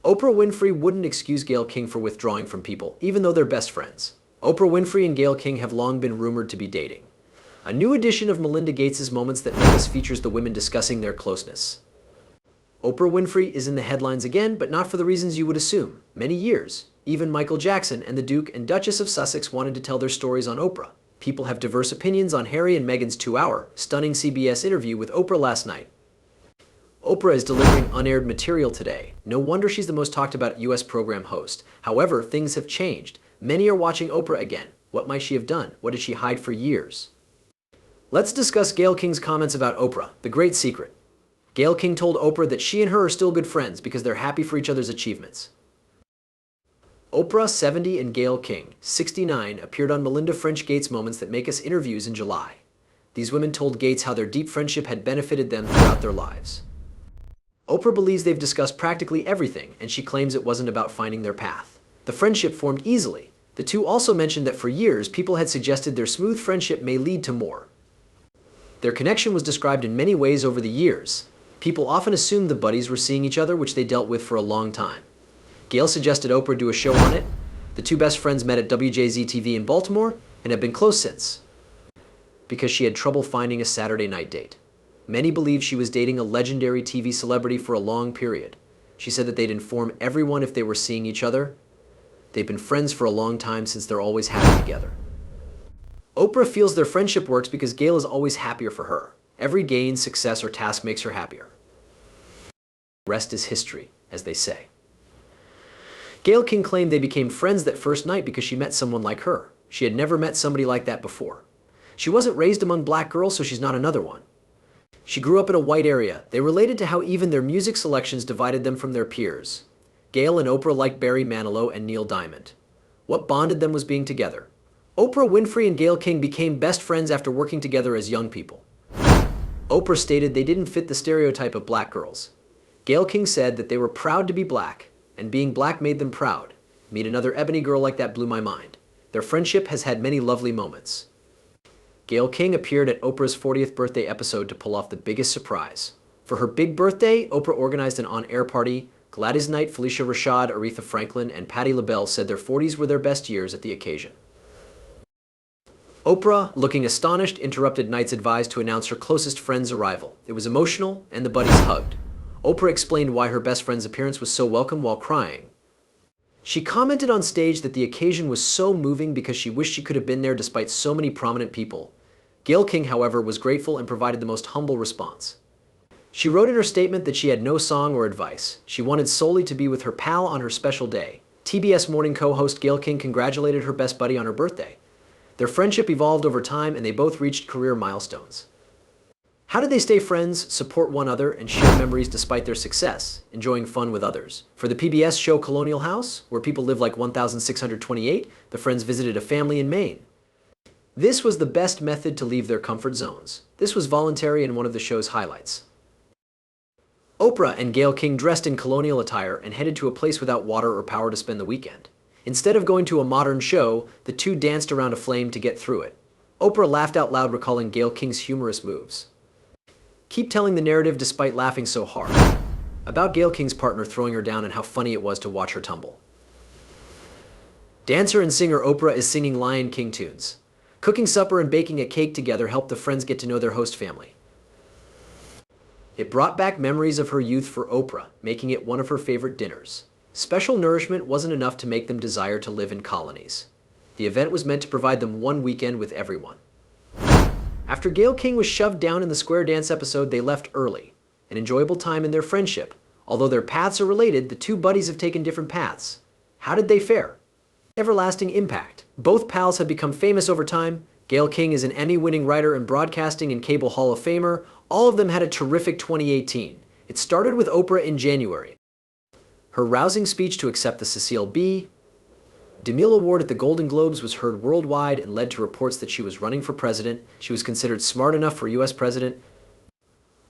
Oprah Winfrey wouldn't excuse Gayle King for withdrawing from people, even though they're best friends. Oprah Winfrey and Gayle King have long been rumored to be dating. A new edition of Melinda Gates' Moments That Make Us features the women discussing their closeness. Oprah Winfrey is in the headlines again, but not for the reasons you would assume. Many years. Even Michael Jackson and the Duke and Duchess of Sussex wanted to tell their stories on Oprah. People have diverse opinions on Harry and Meghan's 2-hour, stunning CBS interview with Oprah last night. Oprah is delivering unaired material today. No wonder she's the most talked about US program host. However, things have changed. Many are watching Oprah again. What might she have done? What did she hide for years? Let's discuss Gayle King's comments about Oprah, the great secret. Gayle King told Oprah that she and her are still good friends because they're happy for each other's achievements. Oprah, 70, and Gayle King, 69, appeared on Melinda French Gates' Moments That Make Us interviews in July. These women told Gates how their deep friendship had benefited them throughout their lives. Oprah believes they've discussed practically everything, and she claims it wasn't about finding their path. The friendship formed easily. The two also mentioned that for years, people had suggested their smooth friendship may lead to more. Their connection was described in many ways over the years. People often assumed the buddies were seeing each other, which they dealt with for a long time. Gayle suggested Oprah do a show on it. The two best friends met at WJZ-TV in Baltimore and have been close since, because she had trouble finding a Saturday night date. Many believe she was dating a legendary TV celebrity for a long period. She said that they'd inform everyone if they were seeing each other. They've been friends for a long time since they're always happy together. Oprah feels their friendship works because Gayle is always happier for her. Every gain, success, or task makes her happier. Rest is history, as they say. Gayle King claimed they became friends that first night because she met someone like her. She had never met somebody like that before. She wasn't raised among black girls, so she's not another one. She grew up in a white area. They related to how even their music selections divided them from their peers. Gayle and Oprah liked Barry Manilow and Neil Diamond. What bonded them was being together. Oprah Winfrey and Gayle King became best friends after working together as young people. Oprah stated they didn't fit the stereotype of black girls. Gayle King said that they were proud to be black, and being black made them proud. Meet another ebony girl like that blew my mind. Their friendship has had many lovely moments. Gayle King appeared at Oprah's 40th birthday episode to pull off the biggest surprise. For her big birthday, Oprah organized an on-air party. Gladys Knight, Felicia Rashad, Aretha Franklin, and Patti LaBelle said their 40s were their best years at the occasion. Oprah, looking astonished, interrupted Knight's advice to announce her closest friend's arrival. It was emotional, and the buddies hugged. Oprah explained why her best friend's appearance was so welcome while crying. She commented on stage that the occasion was so moving because she wished she could have been there despite so many prominent people. Gayle King, however, was grateful and provided the most humble response. She wrote in her statement that she had no song or advice. She wanted solely to be with her pal on her special day. TBS morning co-host Gayle King congratulated her best buddy on her birthday. Their friendship evolved over time and they both reached career milestones. How did they stay friends, support one another, and share memories despite their success, enjoying fun with others? For the PBS show Colonial House, where people live like 1,628, the friends visited a family in Maine. This was the best method to leave their comfort zones. This was voluntary and one of the show's highlights. Oprah and Gayle King dressed in colonial attire and headed to a place without water or power to spend the weekend. Instead of going to a modern show, the two danced around a flame to get through it. Oprah laughed out loud, recalling Gayle King's humorous moves. Keep telling the narrative despite laughing so hard. About Gayle King's partner throwing her down and how funny it was to watch her tumble. Dancer and singer Oprah is singing Lion King tunes. Cooking supper and baking a cake together helped the friends get to know their host family. It brought back memories of her youth for Oprah, making it one of her favorite dinners. Special nourishment wasn't enough to make them desire to live in colonies. The event was meant to provide them one weekend with everyone. After Gayle King was shoved down in the square dance episode, they left early. An enjoyable time in their friendship. Although their paths are related, the two buddies have taken different paths. How did they fare? Everlasting impact. Both pals have become famous over time. Gayle King is an Emmy-winning writer and broadcasting and cable Hall of Famer. All of them had a terrific 2018. It started with Oprah in January. Her rousing speech to accept the Cecile B. DeMille Award at the Golden Globes was heard worldwide and led to reports that she was running for president. She was considered smart enough for US president.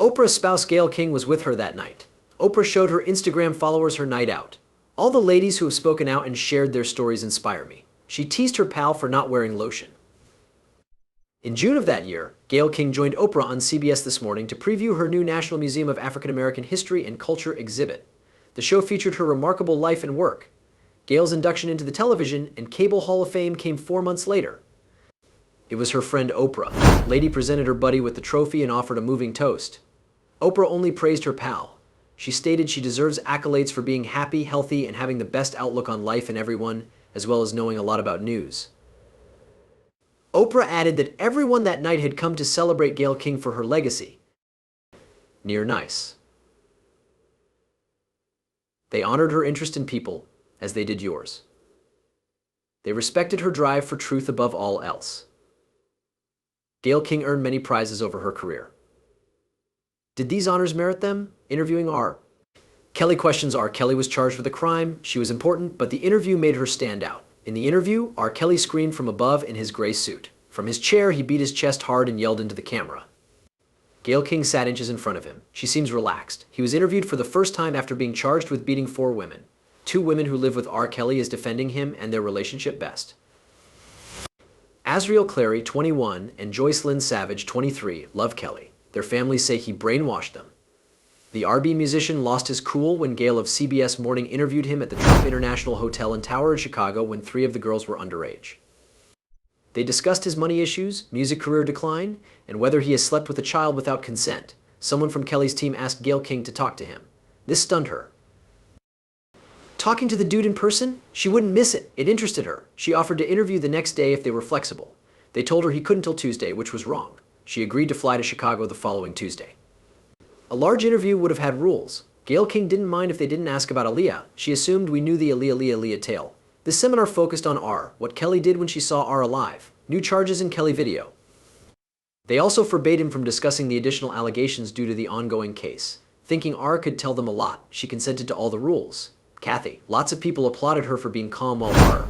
Oprah's spouse Gayle King was with her that night. Oprah showed her Instagram followers her night out. All the ladies who have spoken out and shared their stories inspire me. She teased her pal for not wearing lotion. In June of that year, Gayle King joined Oprah on CBS This Morning to preview her new National Museum of African American History and Culture exhibit. The show featured her remarkable life and work. Gayle's induction into the television and cable Hall of Fame came 4 months later. It was her friend Oprah. Lady presented her buddy with the trophy and offered a moving toast. Oprah only praised her pal. She stated she deserves accolades for being happy, healthy, and having the best outlook on life and everyone, as well as knowing a lot about news. Oprah added that everyone that night had come to celebrate Gayle King for her legacy. Near nice. They honored her interest in people, as they did yours. They respected her drive for truth above all else. Gayle King earned many prizes over her career. Did these honors merit them? Interviewing R. Kelly questions R. Kelly was charged with a crime. She was important, but the interview made her stand out. In the interview, R. Kelly screamed from above in his gray suit. From his chair, he beat his chest hard and yelled into the camera. Gayle King sat inches in front of him. She seems relaxed. He was interviewed for the first time after being charged with beating 4 women. 2 women who live with R. Kelly is defending him and their relationship best. Asriel Clary, 21, and Joyce Lynn Savage, 23, love Kelly. Their families say he brainwashed them. The R&B musician lost his cool when Gayle of CBS Morning interviewed him at the Trump International Hotel and Tower in Chicago when 3 of the girls were underage. They discussed his money issues, music career decline, and whether he has slept with a child without consent. Someone from Kelly's team asked Gayle King to talk to him. This stunned her. Talking to the dude in person? She wouldn't miss it. It interested her. She offered to interview the next day if they were flexible. They told her he couldn't till Tuesday, which was wrong. She agreed to fly to Chicago the following Tuesday. A large interview would have had rules. Gayle King didn't mind if they didn't ask about Aaliyah. She assumed we knew the Aaliyah tale. This seminar focused on R, what Kelly did when she saw R alive, new charges in Kelly video. They also forbade him from discussing the additional allegations due to the ongoing case. Thinking R could tell them a lot, she consented to all the rules. Kathy, lots of people applauded her for being calm while R.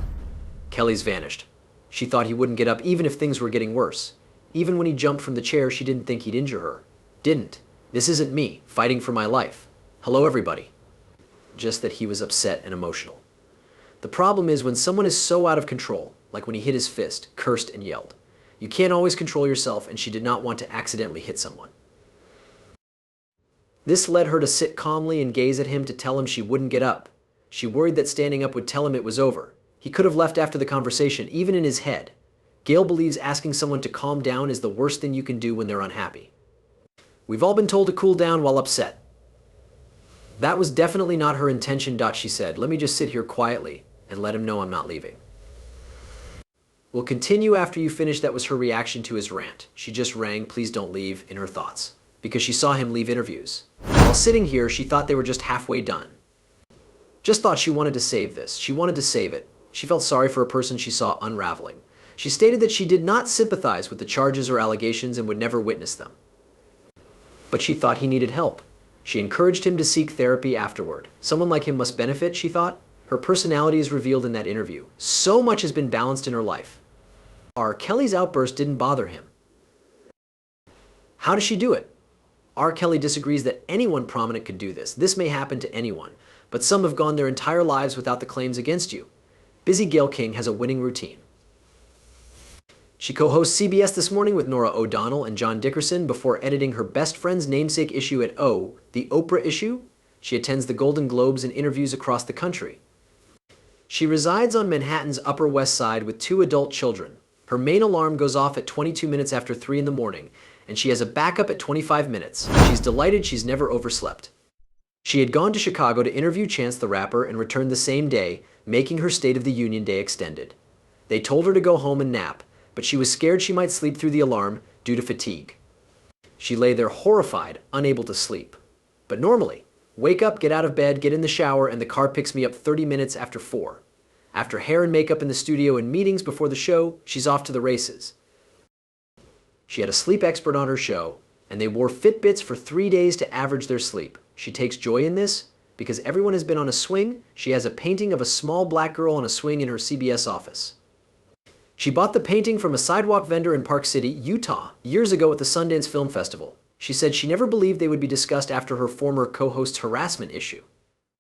Kelly's vanished. She thought he wouldn't get up even if things were getting worse. Even when he jumped from the chair, she didn't think he'd injure her. Didn't. This isn't me, fighting for my life. Hello, everybody. Just that he was upset and emotional. The problem is when someone is so out of control, like when he hit his fist, cursed and yelled. You can't always control yourself, and she did not want to accidentally hit someone. This led her to sit calmly and gaze at him to tell him she wouldn't get up. She worried that standing up would tell him it was over. He could have left after the conversation, even in his head. Gayle believes asking someone to calm down is the worst thing you can do when they're unhappy. We've all been told to cool down while upset. That was definitely not her intention, she said. Let me just sit here quietly and let him know I'm not leaving. We'll continue after you finish. That was her reaction to his rant. She just rang, please don't leave, in her thoughts, because she saw him leave interviews. While sitting here, she thought they were just halfway done. Just thought she wanted to save this. She wanted to save it. She felt sorry for a person she saw unraveling. She stated that she did not sympathize with the charges or allegations and would never witness them. But she thought he needed help. She encouraged him to seek therapy afterward. Someone like him must benefit, she thought. Her personality is revealed in that interview. So much has been balanced in her life. R. Kelly's outburst didn't bother him. How does she do it? R. Kelly disagrees that anyone prominent could do this. This may happen to anyone, but some have gone their entire lives without the claims against you. Busy Gayle King has a winning routine. She co-hosts CBS This Morning with Norah O'Donnell and John Dickerson before editing her best friend's namesake issue at O, the Oprah issue. She attends the Golden Globes and interviews across the country. She resides on Manhattan's Upper West Side with 2 adult children. Her main alarm goes off at 22 minutes after 3 in the morning, and she has a backup at 25 minutes. She's delighted she's never overslept. She had gone to Chicago to interview Chance the Rapper and returned the same day, making her State of the Union day extended. They told her to go home and nap, but she was scared she might sleep through the alarm due to fatigue. She lay there horrified, unable to sleep. But normally, wake up, get out of bed, get in the shower, and the car picks me up 30 minutes after 4. After hair and makeup in the studio and meetings before the show, she's off to the races. She had a sleep expert on her show, and they wore Fitbits for 3 days to average their sleep. She takes joy in this because everyone has been on a swing. She has a painting of a small black girl on a swing in her CBS office. She bought the painting from a sidewalk vendor in Park City, Utah, years ago at the Sundance Film Festival. She said she never believed they would be discussed after her former co-host's harassment issue.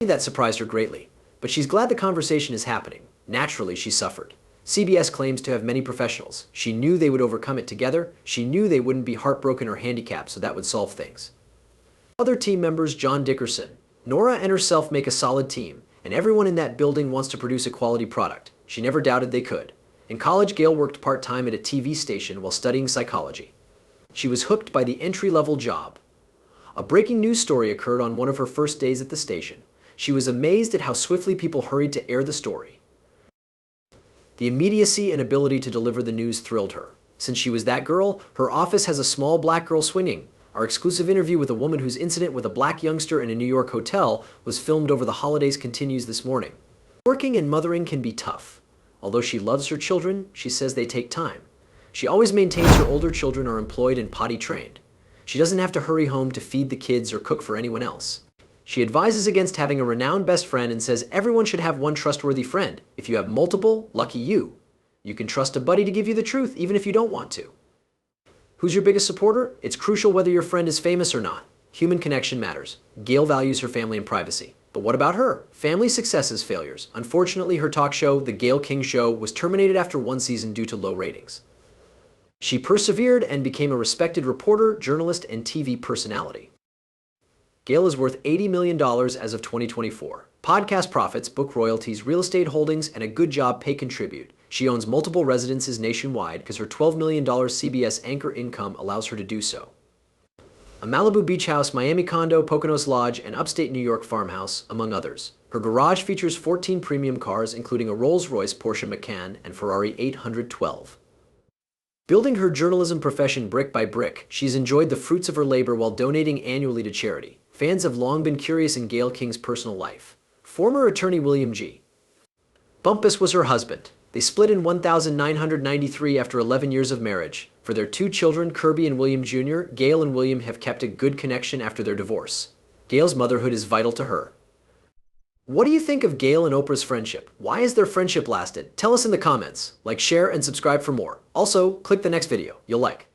That surprised her greatly, but she's glad the conversation is happening. Naturally, she suffered. CBS claims to have many professionals. She knew they would overcome it together. She knew they wouldn't be heartbroken or handicapped, so that would solve things. Other team members, John Dickerson, Nora and herself make a solid team, and everyone in that building wants to produce a quality product. She never doubted they could. In college, Gayle worked part-time at a TV station while studying psychology. She was hooked by the entry-level job. A breaking news story occurred on one of her first days at the station. She was amazed at how swiftly people hurried to air the story. The immediacy and ability to deliver the news thrilled her. Since she was that girl, her office has a small black girl swinging. Our exclusive interview with a woman whose incident with a black youngster in a New York hotel was filmed over the holidays continues this morning. Working and mothering can be tough. Although she loves her children, she says they take time. She always maintains her older children are employed and potty trained. She doesn't have to hurry home to feed the kids or cook for anyone else. She advises against having a renowned best friend and says everyone should have one trustworthy friend. If you have multiple, lucky you. You can trust a buddy to give you the truth even if you don't want to. Who's your biggest supporter? It's crucial whether your friend is famous or not. Human connection matters. Gayle values her family and privacy. But what about her? Family successes, failures. Unfortunately, her talk show, The Gayle King Show, was terminated after one season due to low ratings. She persevered and became a respected reporter, journalist, and TV personality. Gayle is worth $80 million as of 2024. Podcast profits, book royalties, real estate holdings, and a good job pay contribute. She owns multiple residences nationwide because her $12 million CBS anchor income allows her to do so. A Malibu beach house, Miami condo, Poconos Lodge, and upstate New York farmhouse, among others. Her garage features 14 premium cars, including a Rolls-Royce Porsche Macan and Ferrari 812. Building her journalism profession brick by brick, she's enjoyed the fruits of her labor while donating annually to charity. Fans have long been curious in Gayle King's personal life. Former attorney William G. Bumpus was her husband. They split in 1993 after 11 years of marriage. For their two children, Kirby and William Jr., Gayle and William have kept a good connection after their divorce. Gayle's motherhood is vital to her. What do you think of Gayle and Oprah's friendship? Why has their friendship lasted? Tell us in the comments. Like, share, and subscribe for more. Also, click the next video you'll like.